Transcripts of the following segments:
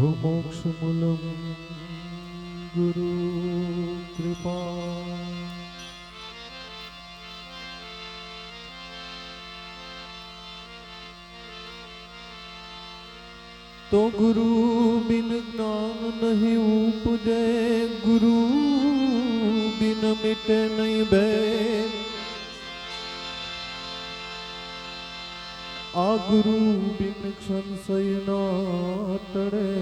मोक्षमूलं गुरु कृपा। तो गुरु बिन ज्ञान नहीं उपजे, गुरु बिन मिटे नहीं भेद। आ गुरु बिन संशय न टळे,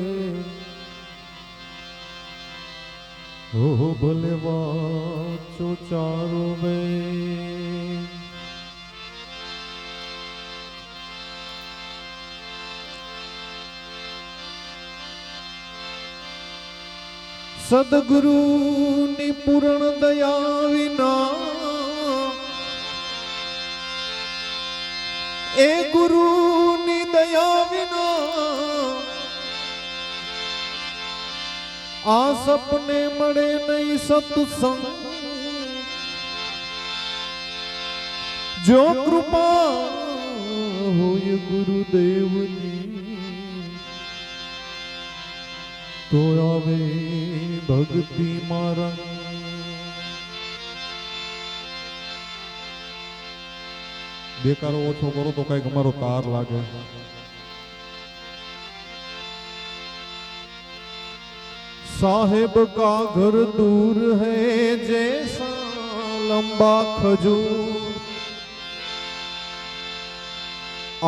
हो भले वाचो चारो वेद। सदगुरु ની પૂર્ણ દયા વિના એ ગુરુ ની દયા વિના આ સપને મળે નહીં સત્સંગ। જો કૃપા હોય ગુરુદેવની तो आवे भक्ति मारंग। बेकारो ओछो करो तो कई हमारो तार लागे। साहेब का घर दूर है जैसा लंबा खजूर,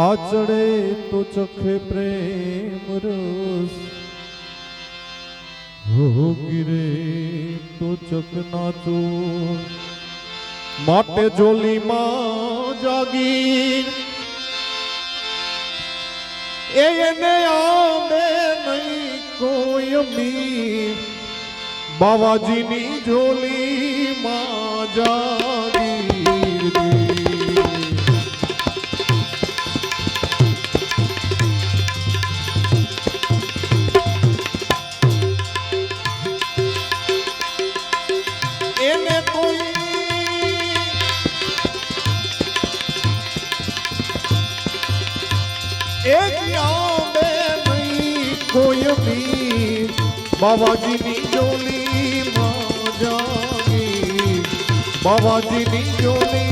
आचड़े तो चखे प्रेम रस, हो गिरे तो चकनाचूर। माटे जोली मां जागीर एने आमे नहीं कोई अमीर, बाबाजी नी झोली मां जागीर। कोई भी बाबाजी नी झोली मां जागीर, बाबाजी नी झोली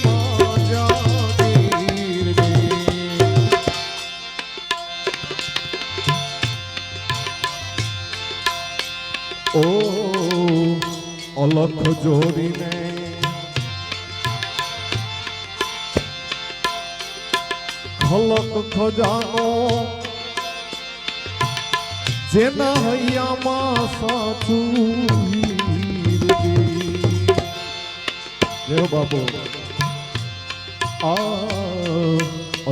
मां जागीर। ओ अलख जोड़ी ने खलक खजानो जेना हैया मां साचू रे बाबू। आ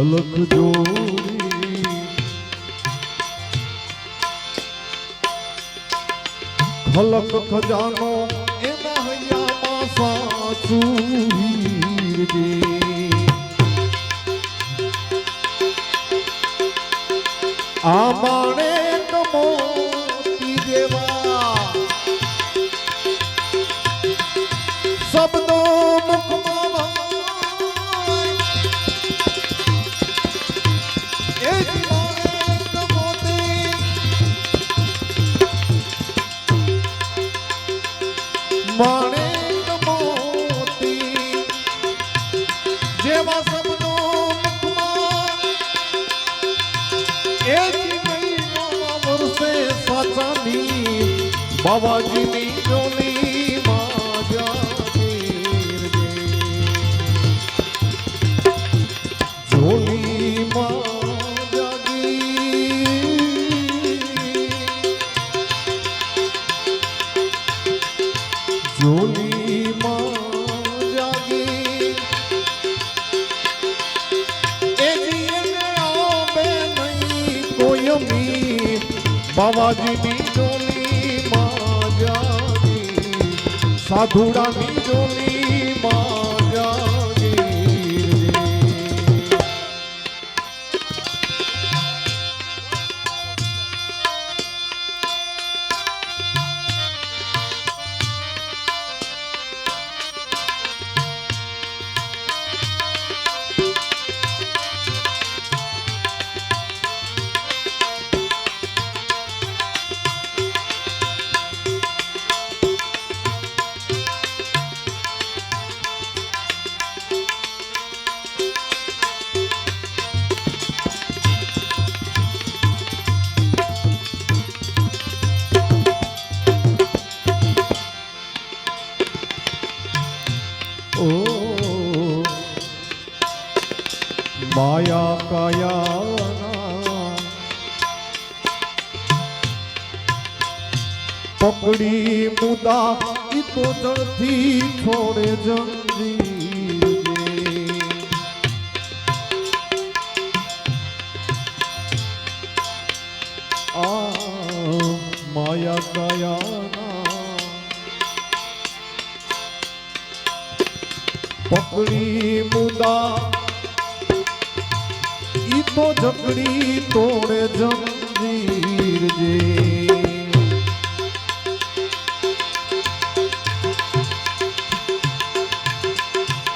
अलख जोड़ी खलक खजानो एना हैया मां साचू रे। आ माणे मोती देवा शब्दो मुखमा माणिक मोती जेवा शब्दो मुखमा साचानी बाबाजी नी झोली मां जागीर। झोली मां जागीर, झोली मां जागीर। आवे नहीं कोई अमीर, बाबाजी नी झोली मां जागीर, साधुड़ा नी झोली मां जागीर। માયા કાયાના પકડી મુદા ઈ તો જળથી છોડે જંજીર આ માયા કાયાના પકડી મુદા ઈ તો જકડી તોડે જંજીર જે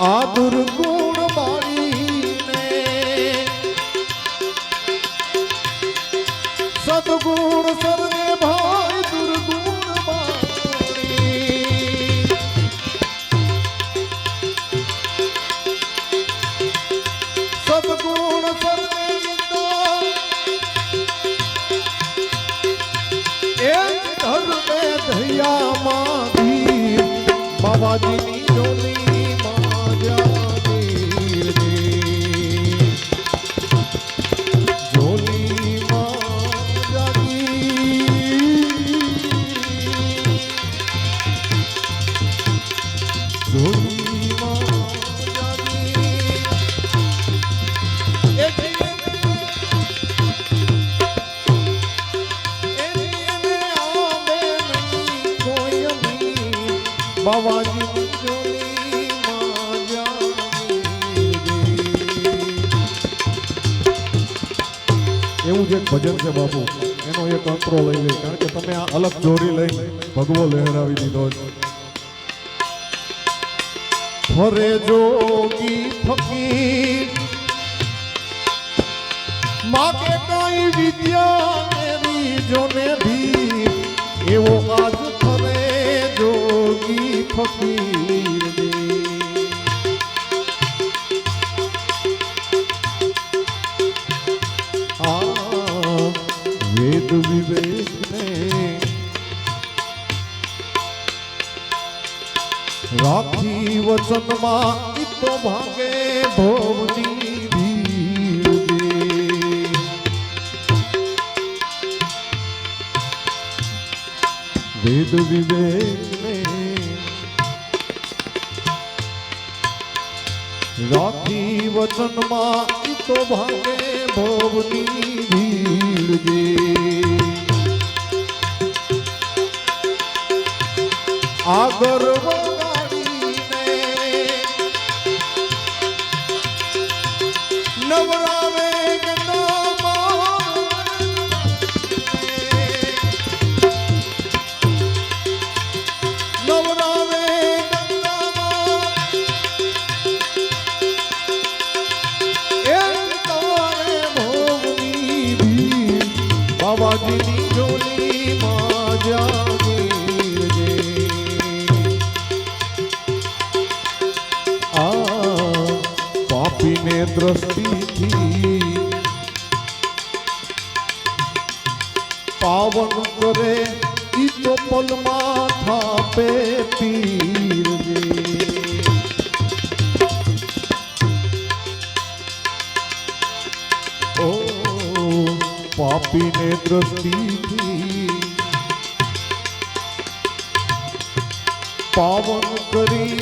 આ દુર્ગુણ બાળીને સદગુણ સર્વે ભાઈ દુર્ગુણ બાળી સદગુણ સર્વે એક ધર્મે ધૈયામાં ધીર બાબાજીની જોલી બાવાજી જોલી એવું જ એક ભજન છે બાપુ, એનો એક અંતરો લઈ લે, કારણ કે તમે આ અલગ જોડી લઈ ભગવો લહેરાવી દીધો છે. ફરે જોગી ફકીર માગે કઈ વિદ્યા મેરી જોને ભી એવો આજ ફરે જોગી ફકીર વેદ વિવેક ને રાખી વચનમાં તો ભાગે ભવની ભીડ વેદ વિવેક ને રાખી વચનમાં તો ભાગે ભવની ભીડ આગર વગાડીને નવરાવે નવરાવે બાબાજીની જોલી માં જાગીર આ પાપીને દ્રષ્ટિથી પાવન કરે ઈ તો પલમાં થાપે પીર ઓ પાપીને દ્રષ્ટિથી પાવન કરી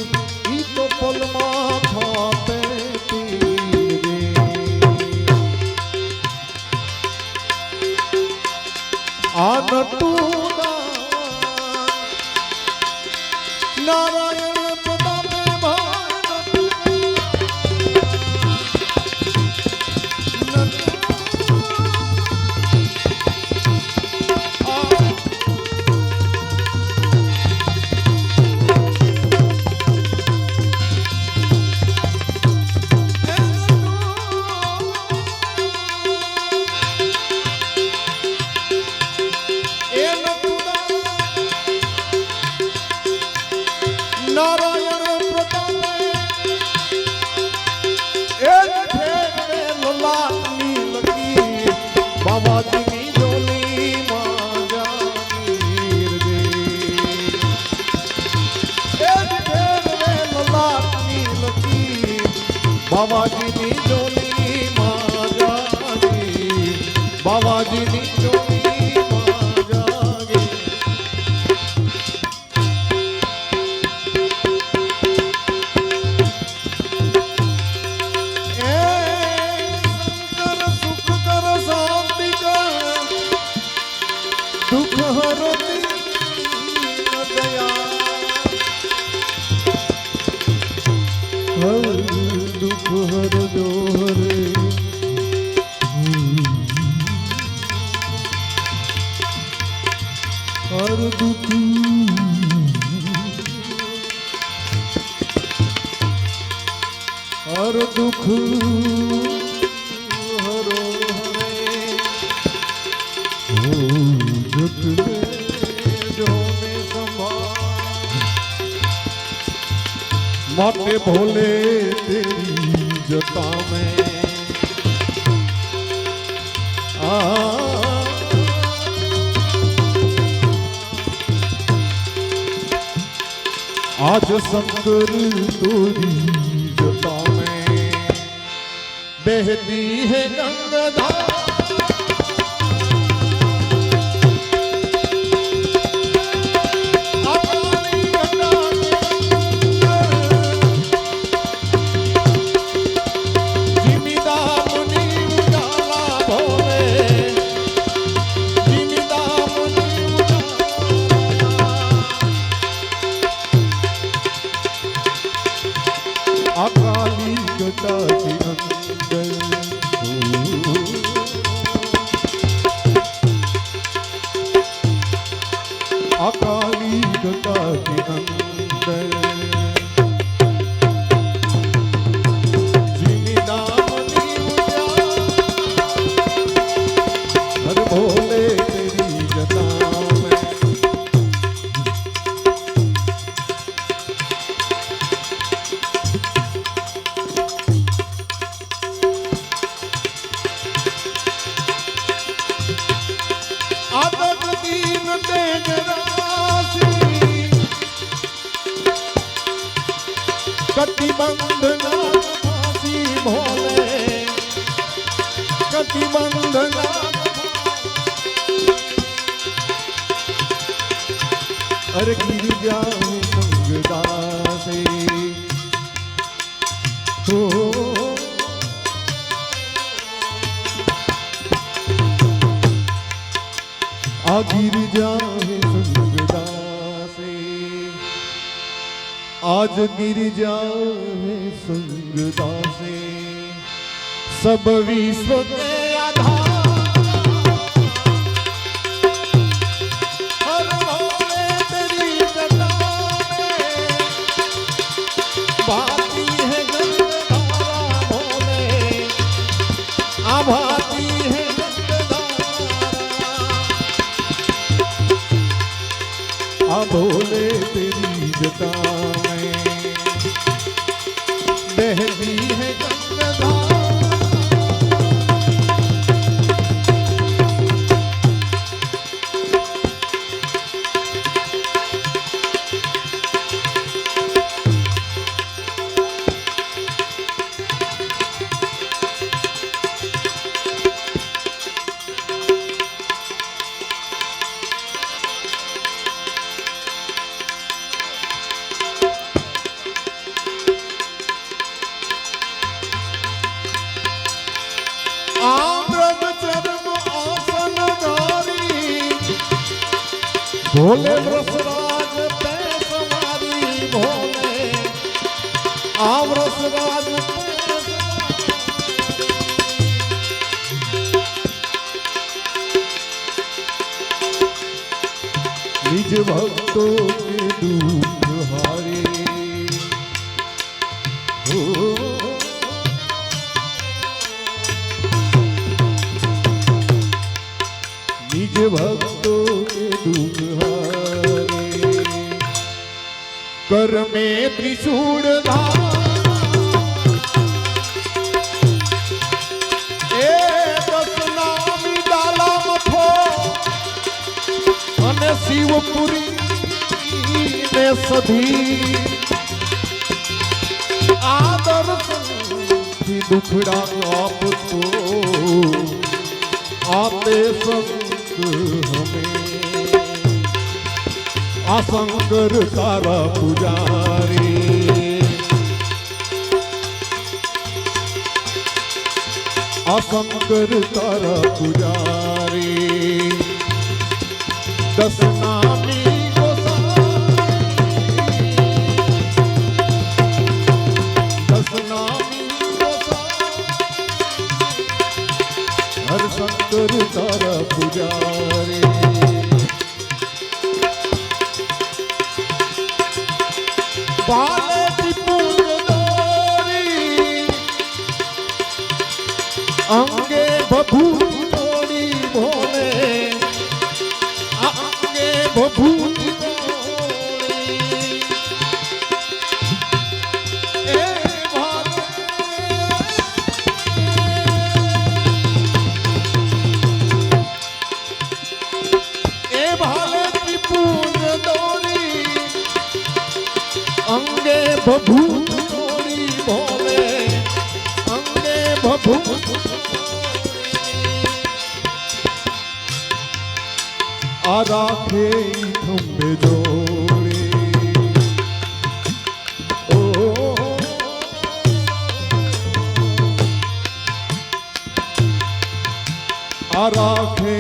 ઈ તો પલમાં થાપે આ નટું નારાયણ પ્રતાપે નારાયણ પ્રતાપે એક ફેરવે લલાટની લકીર બાબાજીની જોલી માં જાગીર દે એક ફેરવે લલાટની લકીર બાબાજીની જોલી બાબાજીની જોડીમાં જાગે એ શંકર સુખ કર શાંતિ કર દુઃખ હરતી દયા હર દુઃખ હર જો હરે हर दुख हर दुख हरो हरे जग जोने संभाल मोटे भोले तेरी जटा में आज शंकर तोरी जटा में बहती है गंगाधार अकाली जटा के अंदर अकाली जटा के अंदर जिमीदामनी हर भोले तेरी जटा में आदत दीन तेज राशि कति बंधना फांसी भोले कति बंधना अरे गिर जाओ संगदासे हो आ गिर जाए संगदासे आज गिर जाए संगदासे सब विश्व के आधार हर भोले तेरी जटा में भाती है गंगाधारा भोले आ भाती है भोले तेरी जटा में बहती है गंगाधार भोले वृषराज पे सवारी भोले वृषराज निज भक्तों के दुख हारे निज भक्तों के दुख कर में त्रिशूल धार ए दस नामी डाला मथो अने शिवपुरी में सधी आदर दुखड़ा आपको आते संग हमें आशंकर तारा पुजारी आशंकर तारा पुजारी दस नामी दस नामी हर शंकर तारा पुजारी बाले त्रिपुर दौरी अंगे बभूत तोड़ी भोले अंगे बभूत तोड़ी ए भाले त्रिपुर दौड़ी अंगे बभूत तोड़ी भोले अंगे बभूत आ राखे खंबे जोड़े ओ आ राखे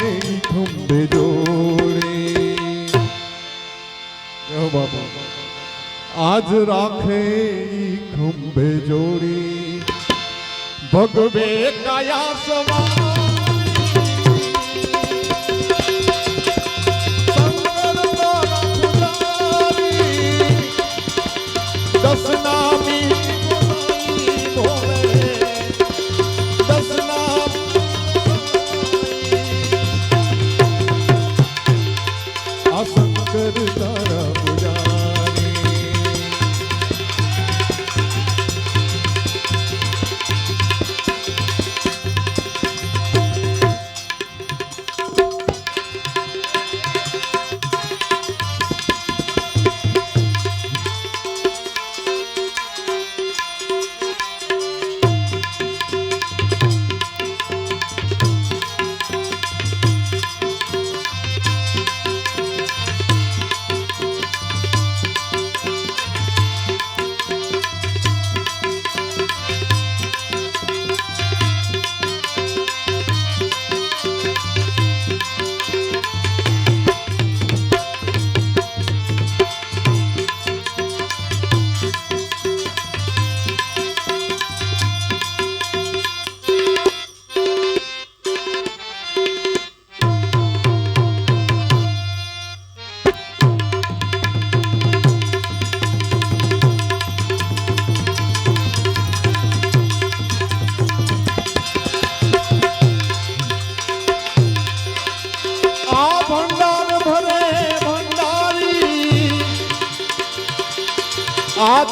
खंबे जोड़े बाबा आज राखे खंबे जोड़ी भगवे काया सवार दस नामी भोले दस नामी आशंकर तारा पुजारी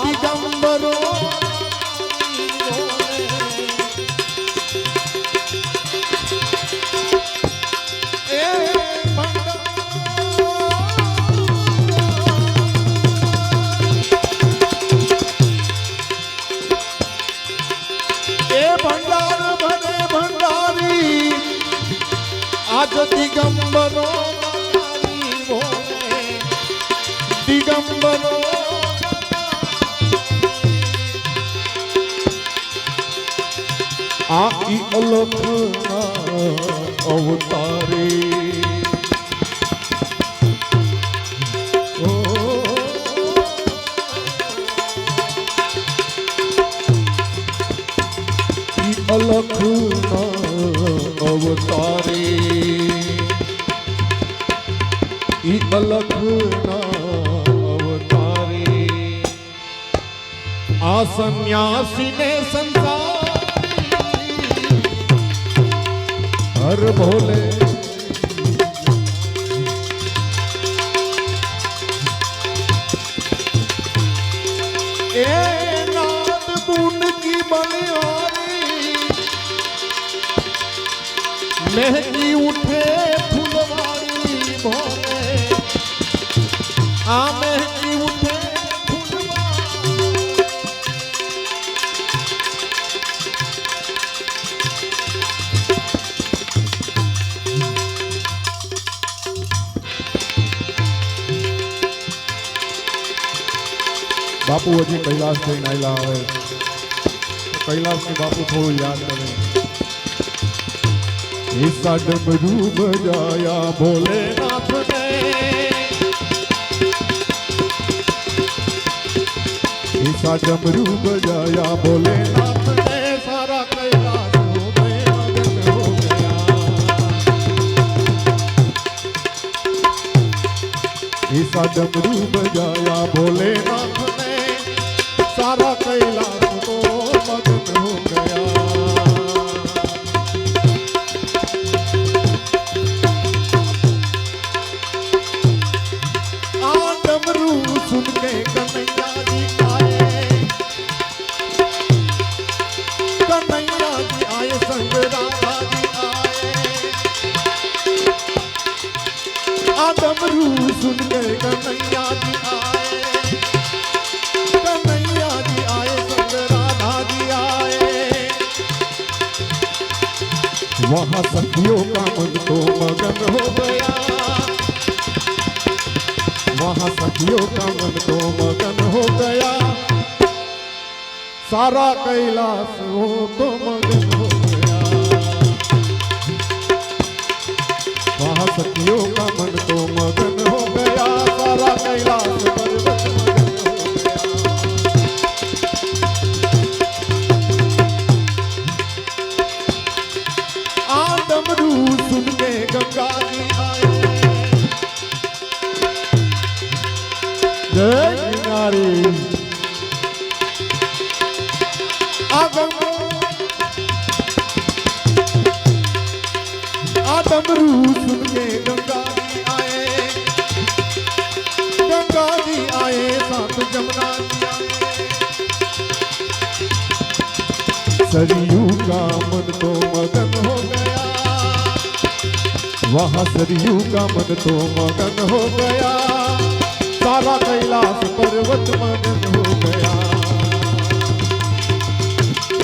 दिगंबरो भंडार भरे भंडारी आज दिगंबरो दिगंबरो आई अलख अवतारे अलख अवतारे अलख अवतारे आ सन्यासी ने संसार हर भोले ए नाद बूंद की बलिहारी महकी उठे फुलवारी भोले आ महकी उठे બાપુ હજી કૈલાસ જઈને આવેલા હવે કૈલાસની બાપુ થોડું યાદ કરે ઈસા ડમરૂ બજાયા ભોલેનાથ ને ઈસા ડમરૂ બજાયા ભોલેનાથ ને સારા કૈલાસ હો ગયા મગન હો ગયા ઈસા ડમરૂ બજાયા ભોલેનાથ ને सारा कैलाश को मगन हो गया आ डमरू सुन के कन्हैया जी आए कन्हैया जी आए संग राधा जी आए आ डमरू सुन के कन्हैया जी आए वहाँ सखियों का मन तो मगन हो गया वहाँ सखियों का मन तो मगन हो गया सारा कैलाश हो तो मगन हो गया वहाँ सखियों का मन तो मगन हो गया सारा कैलाश पर्वत मगन हो गया डमरू सुन के गंगा जी आए जय किनारे आ डमरू सुन के गंगा जी आए साथ जमुना जी आए सरयू का मन तो मगन हो गया वहाँ सरयू का मन तो मगन हो गया सारा कैलाश पर्वत मगन हो गया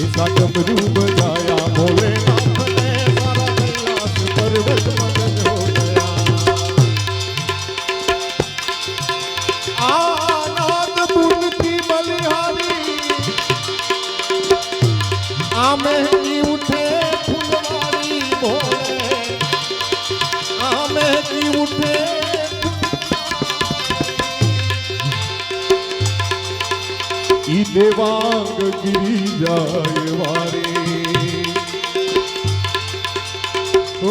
ऐसा डमरू बजाया भोलेनाथ ने सारा कैलाश पर्वत मगन हो गया आनंदपुर की बलिहारी आमे की उठे फुलवारी भोले आमे की उठे ई देवांग गिरी जाए वारे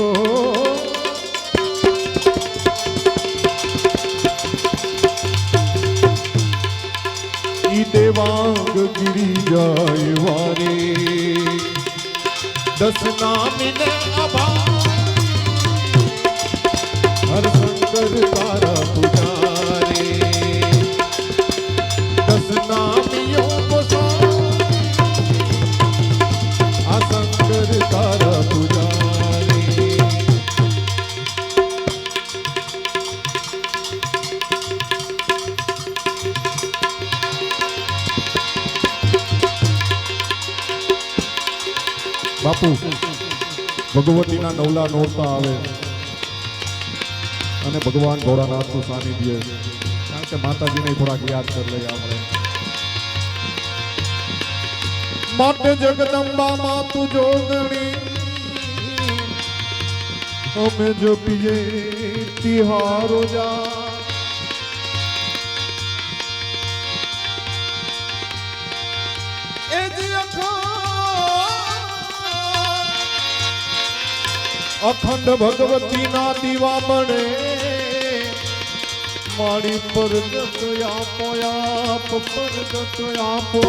ओ ई देवांग गिरी जाए वारे दस नामिने अभा हर शंकर तारा पुजारे दस नामियों को आ शंकर तारा पुजारे બાપુ ભગવતીના નવલા નોરતા આવે અને ભગવાન ભોળાનાથનું સાનિધ્ય કારણ કે માતાજીને થોડાક યાદ કરી લઈએ આપણે માટે જગદંબા માતુ જોગણી અમે જો પીએ તિહારો જા એ જી અખંડ ભગવતી ના દીવા બને મારી પરગત આપો આપ પરગત આપો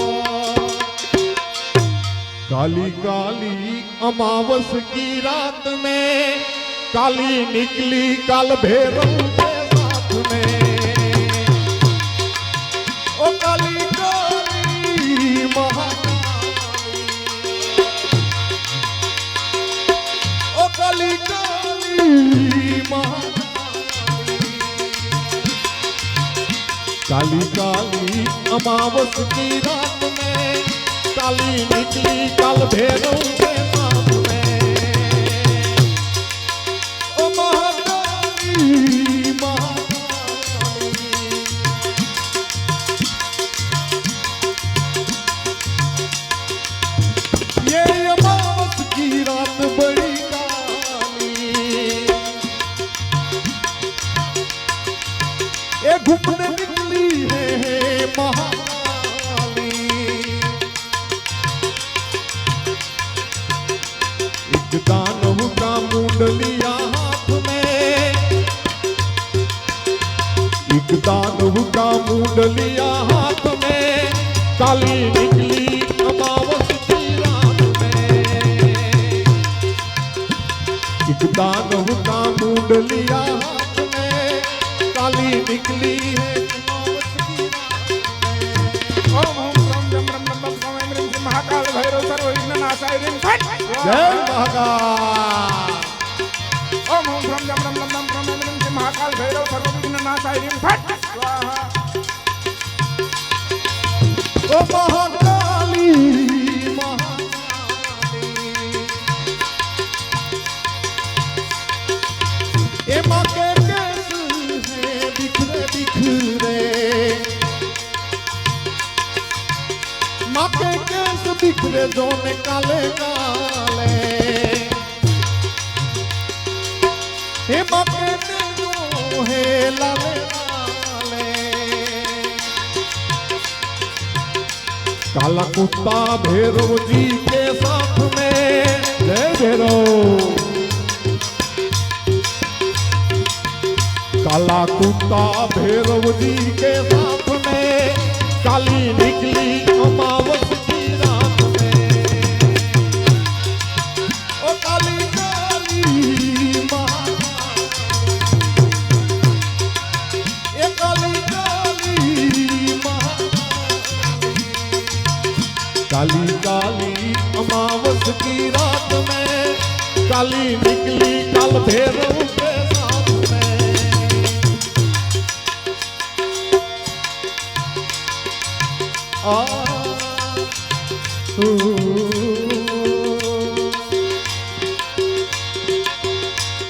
काली काली अमावस की रात में काली निकली काल भैरव के साथ में ओ काली काली महाकाली ओ काली काली महाकाली काली काली अमावस की रात में काली निकली काल भैरव के साथ में ओ महाकाली महाकाली मुंडलिया हाथ में, एक दानव का मुंडलिया हाथ में, काली निकली अमावस की रात में। एक दानव का मुंडलिया हाथ में, काली निकली है अमावस की रात में। ओम ओम रम जम रम रम रम ओम ह्रीं श्रीं महाकाल भैरव सर्व विघ्ननाशाय ह्रीं फट। जय महाकाल। ओम ओम रम जम रम रम रम ओम ह्रीं श्रीं महाकाल भैरव सर्व विघ्ननाशाय ह्रीं फट स्वाहा। ओ महाकाली महाकाली, ए माँ के केस हैं बिखरे बिखरे, माँ के केस बिखरे जोने काले काले, हे माँ के जो है लाले लाले। काला कुत्ता भैरव जी के साथ में, जय भैरव। काला कुत्ता भैरव जी के साथ में, काली निकली अमावस की रात में। ओ काली काली महाकाली, ए काली काली महाकाली, काली काली अमावस की रात में, काली निकली काल भैरव के साथ में।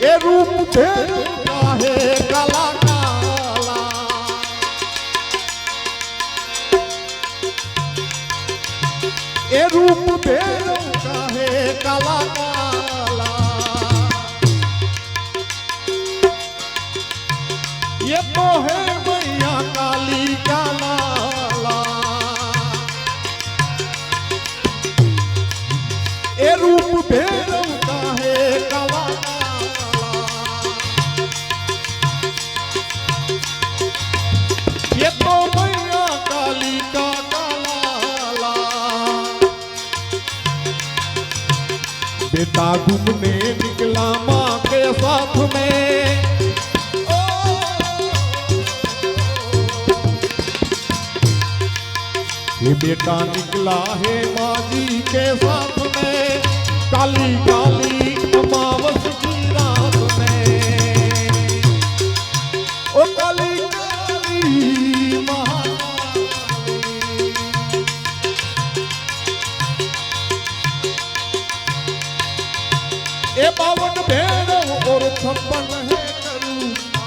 ए रूप भैरव का है काला काला, ए रूप भैरव का है काला काला, ये तो है मैया काली का लाला। ए रूप भैरव का है काला काला, ये तो मैया काली का काला। बेटा घूमने निकला माँ के साथ में, ये बेटा निकला है माँ जी के साथ में, काली काली अमावस की रात में। ओ काली काली महाकाली, ए 52 भैरव और 56 है करूणा,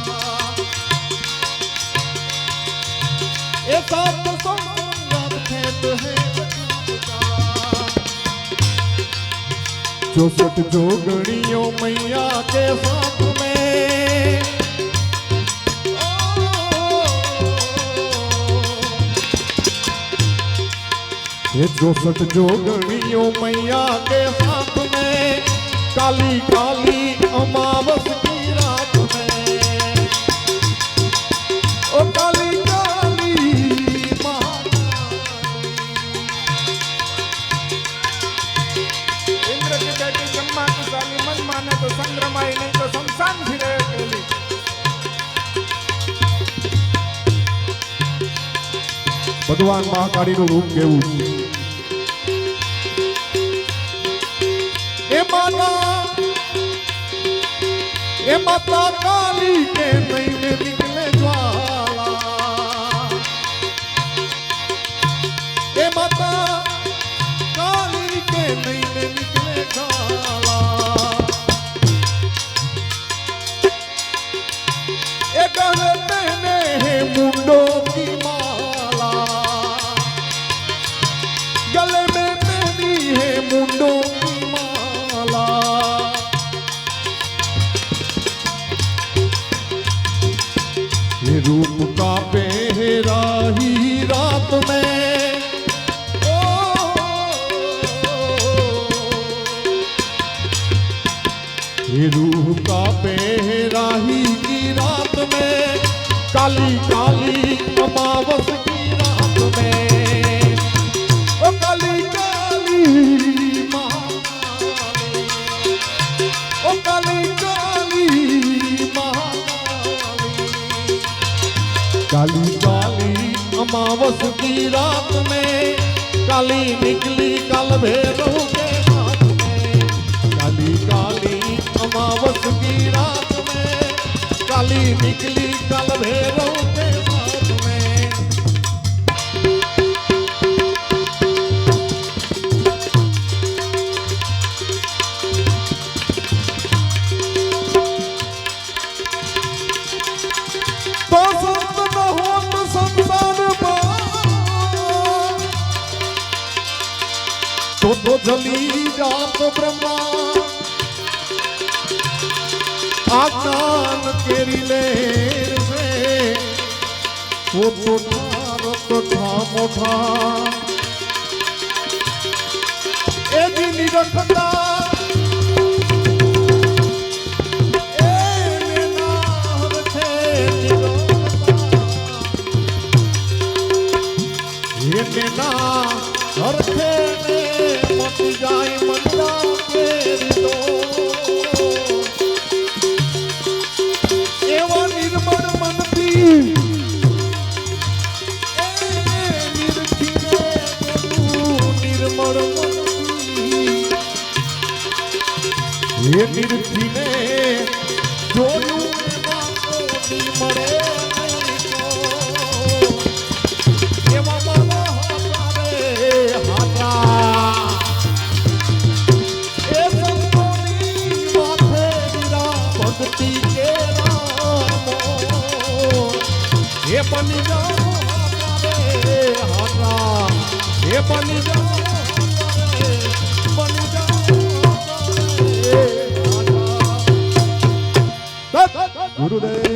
ए 700 64 जोगणियों मैया के साथ में, ये 64 जोगणियों मैया के साथ में, काली काली अमावस की रात में। ओ काली काली ब्रह्मा की साली मन माने तो संग्राम आई, नहीं तो शमशान फिरे अकेली। भगवान महाकाली નું રૂપ કેવું છે? ए माता काली के नहीं में निकले ज्वाला, ए माता काली के नहीं में निकले ज्वाला, ए गले पहने हैं मुंडों की माला, गले में पहनी है मुंडों की माला, ये रूह का बेराही की रात में, काली काली अमावस की रात में, ओ काली काली महाकाली, ओ काली काली महाकाली, काली काली अमावस की रात में, काली निकली काल भैरव के हाथ में, काली काली अमावस की रात में, काली निकली काल भैरव के हाथ में। तो संत न हो तो संसार तो जली जात ब्रह्मा, आज्ञान केरी लेर से, वो तो था मोठा ए दिनी रखता, ए लेना हरथे निरोखता, ये लेना हरथे मत जाए मंदा केरी दो, एवा निर्मल मनती निर्मल मनती, ये निर्थिने જોયું એમાં કોની મળે નહીં તો, એવા મારા હાથારે હાથા, એ સંતોની માથે વીરા ભક્તિ કે રામો, એ બની જાઓ હાથારે હાથા, એ બની જાઓ હાથારે, બની જાઓ હાથારે હાથા। ગુરુદેવ